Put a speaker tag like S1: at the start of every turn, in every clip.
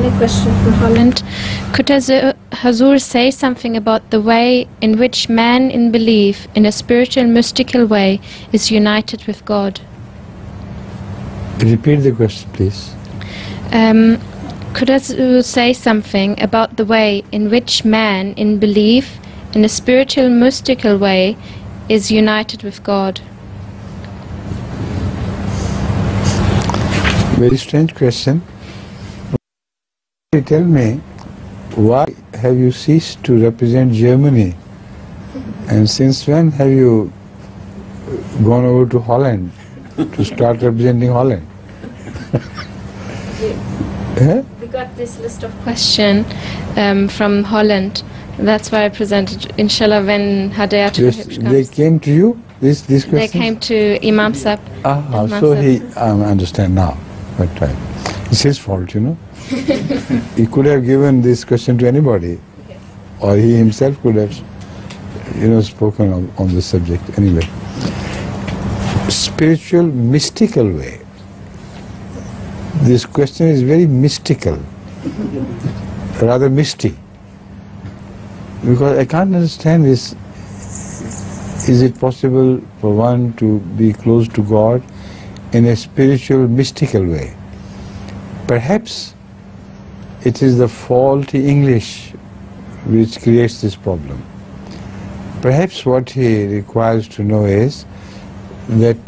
S1: A question from Holland. Could Hazur say something about the way in which man in belief, in a spiritual, mystical way, is united with God?
S2: Repeat the question, please.
S1: Could Hazur say something about the way in which man in belief, in a spiritual, mystical way, is united with God?
S2: Very strange question. Tell me, why have you ceased to represent Germany? And since when have you gone over to Holland to start representing Holland?
S1: We got this list of questions from Holland. That's why I presented, inshallah, when Hadayat comes.
S2: They came to you, this question?
S1: They came to Imam Sahib.
S2: So he, I understand now. But it's his fault, you know. He could have given this question to anybody, or he himself could have, spoken on the subject. Anyway, spiritual, mystical way. This question is very mystical, rather misty, because I can't understand this. Is it possible for one to be close to God in a spiritual, mystical way? Perhaps it is the faulty English which creates this problem. Perhaps what he requires to know is that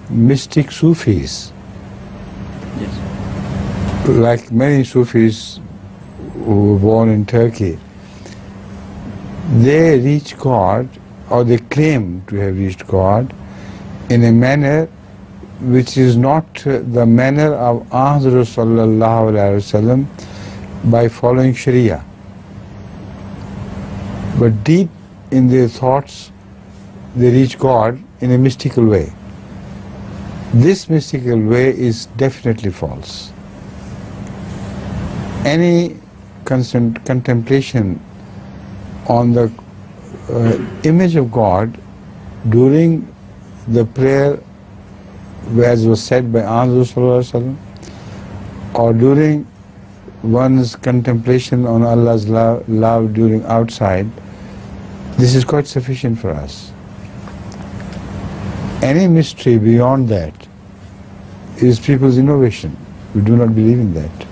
S2: mystic Sufis, like many Sufis who were born in Turkey, they reach God, or they claim to have reached God, in a manner which is not the manner of Ahmad sallallahu alaihi wasallam, by following Sharia. But deep in their thoughts, they reach God in a mystical way. This mystical way is definitely false. Any contemplation on the image of God during the prayer, as was said by Ahmad sallallahu alaihi wasallam, or during one's contemplation on Allah's love during outside, this is quite sufficient for us. Any mystery beyond that is people's innovation. We do not believe in that.